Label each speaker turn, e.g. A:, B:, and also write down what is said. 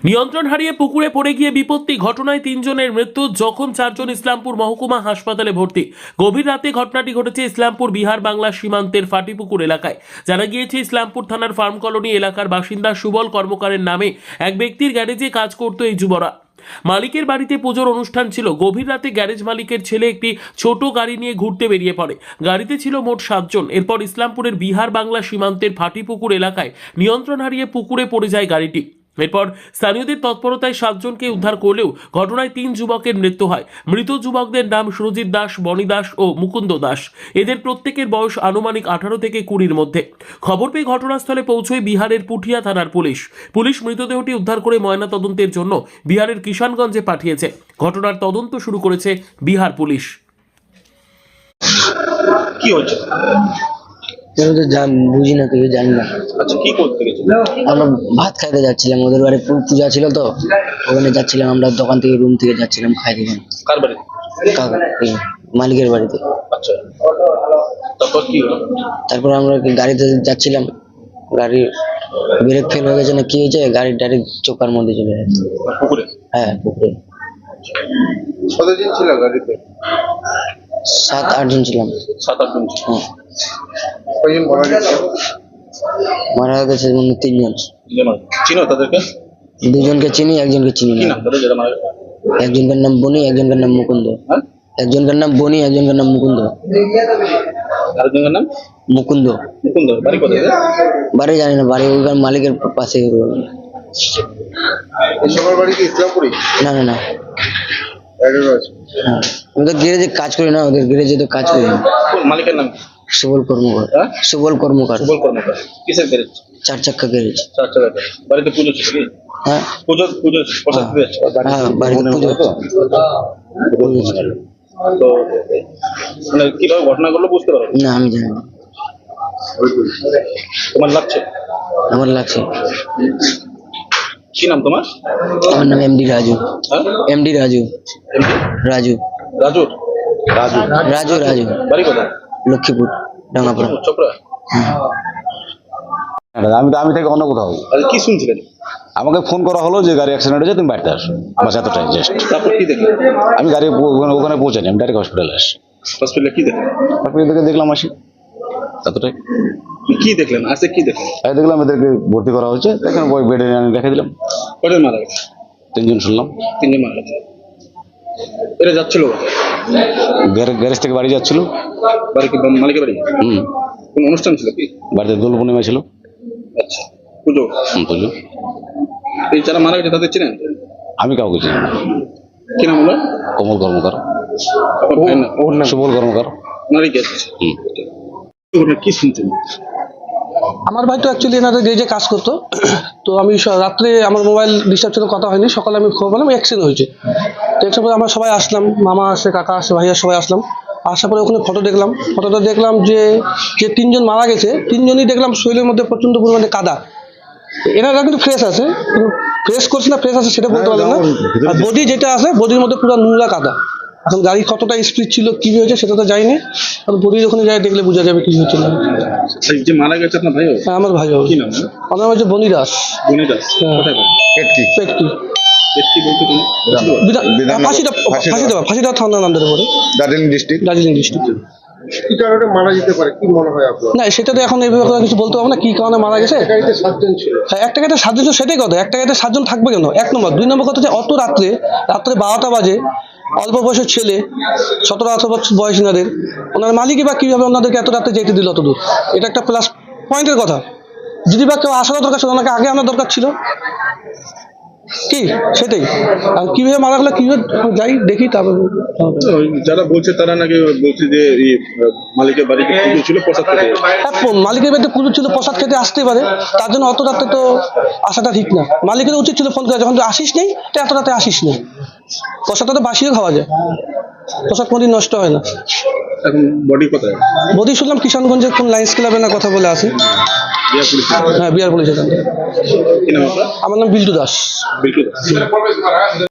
A: নিয়ন্ত্রণ হারিয়ে পুকুরে পড়ে গিয়ে বিপত্তি, ঘটনায় 3 জনের মৃত্যু, জখম 4 জন। ইসলামপুর মহকুমা হাসপাতালে ভর্তি। গভীর রাতে ঘটনাটি ঘটেছে ইসলামপুর বিহার বাংলা সীমান্তের ফাটিপুকুর এলাকায়। জানা গিয়েছে, ইসলামপুর থানার ফার্ম কলোনি এলাকার বাসিন্দা সুবল কর্মকারের নামে এক ব্যক্তির গ্যারেজে কাজ করত এই যুবরা। মালিকের বাড়িতে পুজোর অনুষ্ঠান ছিল। গভীর রাতে গ্যারেজ মালিকের ছেলে একটি ছোট গাড়ি নিয়ে ঘুরতে বেরিয়ে পড়ে। গাড়িতে ছিল মোট 7 জন। এরপর ইসলামপুরের বিহার বাংলা সীমান্তের ফাটিপুকুর এলাকায় নিয়ন্ত্রণ হারিয়ে পুকুরে পড়ে যায় গাড়িটি। এরপর স্থানীয়দের তৎপরতায় 7 জনকে উদ্ধার করলেও ঘটনায় 3 যুবকের মৃত্যু হয়। মৃত যুবকদের নাম সুরজিৎ দাস, বনি দাস ও মুকুন্দ দাস। এদের প্রত্যেকের বয়স আনুমানিক 18 থেকে 20-র মধ্যে। খবর পেয়ে ঘটনাস্থলে পৌঁছয় বিহারের পুঠিয়া থানার পুলিশ মৃতদেহটি উদ্ধার করে ময়না তদন্তের জন্য বিহারের কিষানগঞ্জে পাঠিয়েছে। ঘটনার তদন্ত শুরু করেছে বিহার পুলিশ।
B: কি হচ্ছে?
C: বুঝি না, কিছু জানি না।
B: আচ্ছা, কি করতে গেছিল?
C: আমরা ভাত খাইতে যাচ্ছিলাম, ওদের বাড়ি পূজা ছিল তো ওখানে যাচ্ছিলাম। আমরা দোকান থেকে রুম থেকে যাচ্ছিলাম খাইতে।
B: কার বাড়ি?
C: মালিকের বাড়িতে।
B: আচ্ছা, তারপর কি হলো?
C: তারপর আমরা গাড়িতে যাচ্ছিলাম, গাড়ি ব্রেক ফেল হয়ে গেছে না কি হয়েছে, গাড়ি ডাইরেক্ট চোকার মধ্যে চলে গেছে।
B: পুকুরে?
C: হ্যাঁ, পুকুরে।
B: কতজন ছিল গাড়িতে?
C: 7-8 জন ছিলাম।
B: 7-8 জন ছিল।
C: হ্যাঁ।
B: কয়জন মারা গেছে?
C: মারা গেছে 3 জন।
B: চিনো তাদেরকে?
C: 2 জনকে চিনি, 1 জনকে চিনি
B: কি
C: না।
B: নাম তাদের যারা মারা গেছে?
C: একজনকার নাম বনি, একজনকার নাম মুকুন্দ।
B: হ্যাঁ?
C: একজনকার নাম বনি, একজনকার নাম মুকুন্দ।
B: আরেকজনের নাম?
C: মুকুন্দ।
B: মুকুন্দ। বাড়ি কোথায়?
C: বাড়ি জানি না, বাড়ি ওইখানে মালিকের পাশে।
B: সবার বাড়ি কি ইসলামপুরি?
C: না না না, হ্যাঁ, ওদের গ্যারেজে কাজ করি না, ওদের গ্যারেজে তো কাজ করি না।
B: মালিকের নাম?
C: সুবল কর্মকার।
B: হ্যাঁ?
C: সুবল কর্মকার।
B: সুবল কর্মকার। কিসের গ্যারেজ?
C: 4 চাক্কা গ্যারেজ।
B: 4 চাকা গ্যারেজ। বাড়িতে পুজো ছিল কি?
C: হ্যাঁ,
B: পুজো প্রসাদ দিয়েছে?
C: হ্যাঁ, বাড়িতে পুজো।
B: তো মানে কিভাবে ঘটনা ঘটলো বুঝতে পারো
C: না, আমি জানি না।
B: তোমার লাগছে?
C: আমার লাগছে।
B: কি নাম তোমার?
C: আমার নাম এমডি রাজু।
B: হ্যাঁ?
C: এমডি রাজু। রাজু।
B: রাজুর? রাজু।
C: রাজু রাজু।
B: বাড়ি কোথায়?
C: লক্ষ্মীপুর, ডাঙ্গাপাড়া।
B: চোপড়া?
D: আমি থেকে অন্য কোথাও।
B: আচ্ছা, কি শুনছিলেন?
D: আমাকে ফোন করা হলো যে গাড়ি অ্যাক্সিডেন্ট হয়েছে, তুমি বাড়িতে আসো। বাস এতটাই জাস্ট।
B: তারপর কি দেখলেন?
D: আমি গাড়ি ওখানে পৌঁছানি, আমি ডাইরেক্ট হসপিটালে আসি।
B: হসপিটালে কি দেখলেন?
D: হসপিটাল থেকে দেখলাম আসি এতটাই।
B: কি দেখলেন? আসে কি দেখলেন?
D: তাই দেখলাম এদেরকে ভর্তি করা হচ্ছে, এখানে বেডে আনি রেখে দিলাম।
B: কজন মারা গেছে?
D: 3 জন শুনলাম।
B: 3 জন মারা গেছে। এরা যাচ্ছিল কোথায়?
D: গ্যারেজ থেকে বাড়ি যাচ্ছিল।
B: বাড়ি কি মালিকের বাড়ি? কোন অনুষ্ঠান ছিল কি?
D: বাড়িতে দোল পূর্ণিমা ছিল।
B: আচ্ছা, পুজো?
D: পুজো।
B: এই যারা মারা গেছে তাদের চিনেন?
D: আমি কাউকে চিনি না।
B: কি নাম হলো?
D: কমল কর্মকার।
B: ওর নাম?
D: সুবল কর্মকার।
B: ওনারই গেছে। কি শুনছেন?
E: আমার ভাই তো অ্যাকচুয়ালি এনাদের গ্যারেজে কাজ করতো। তো আমি রাত্রে আমার মোবাইল ডিস্টার্ব ছিল, কথা হয়নি। সকালে আমি খবর পেলাম অ্যাক্সিডেন্ট হয়েছে। তো অ্যাক্সিডেন্ট পরে আমরা সবাই আসলাম, মামা আসে, কাকা আসে, ভাইয়া, সবাই আসলাম। আসার পরে ওখানে ফটোটা দেখলাম যে 3 জন মারা গেছে, 3 জনই দেখলাম শরীরের মধ্যে প্রচণ্ড পরিমাণে কাদা। এনারা কিন্তু ফ্রেশ আছে, ফ্রেশ করছে না ফ্রেশ আছে সেটা বলতে পারলাম না। আর বডি যেটা আছে, বডির মধ্যে পুরো নোংরা কাদা। এখন গাড়ি কতটা স্পিড ছিল, কি হয়েছে সেটা তো যায়নি। আর বডি ওখানে যাই দেখলে বোঝা যাবে কি হয়েছিল।
B: যে মারা গেছে আপনার ভাইও?
E: হ্যাঁ, আমার ভাই।
B: কি নাম?
E: আমার নাম হচ্ছে বনি দাস।
B: বনি দাস। কোথায় বাড়ি?
E: পেটকি।
B: পেটকি বলতে তুমি?
E: ফাঁসিটা থানা নাম ধরে পড়ে,
B: দার্জিলিং ডিস্ট্রিক্ট।
E: দার্জিলিং ডিস্ট্রিক্ট।
B: কি কারণে মারা যেতে পারে কি মনে হয় আপনার?
E: না, সেটা তো এখন এই ব্যাপারে কিছু বলতে পারবো না কি কারণে মারা গেছে।
B: গাড়িতে 7 জন ছিল।
E: হ্যাঁ, একটা গাড়িতে 7 জন ছিল, সেটাই কথা। একটা গাড়িতে 7 জন থাকবে কেন? 1 নম্বর। 2 নম্বর কথা হচ্ছে অত রাত্রে 12টা বাজে, অল্প বয়সের ছেলে, 17-18 বছর বয়স এনাদের। ওনার মালিকই বা কিভাবে ওনাদেরকে এত রাত্রে যেতে দিল অত দূর? এটা একটা প্লাস পয়েন্টের কথা। যদি বা কেউ আসারও দরকার ছিল, ওনাকে আগে আনার দরকার ছিল কি, সেটাই। আর কিভাবে মারা গেলো, কিভাবে যাই দেখি তারপর।
B: যারা বলছে তারা নাকি বলছে যে মালিকের বাড়িতে পুজো ছিল, প্রসাদ খেতে।
E: মালিকের বাড়িতে পুজো ছিল, প্রসাদ খেতে আসতেই পারে। তার জন্য অত রাতে তো আসাটা ঠিক না। মালিকের উচিত ছিল ফোন করে, যখন তুই আসিস নেই তো এত রাতে আসিস না। প্রসাদটা তো বাসিও খাওয়া যায়, প্রসাদ কোনোদিন নষ্ট হয় না।
B: এখন বডি কোথায়?
E: বডি শুনলাম কিষানগঞ্জের কোন লাইন্স ক্লাবে না কথা বলে আছে। হ্যাঁ, বিহার পুলিশ।
B: কি নাম আপনার?
E: আমার নাম বিল্টু দাস।
B: বিল্টু দাস।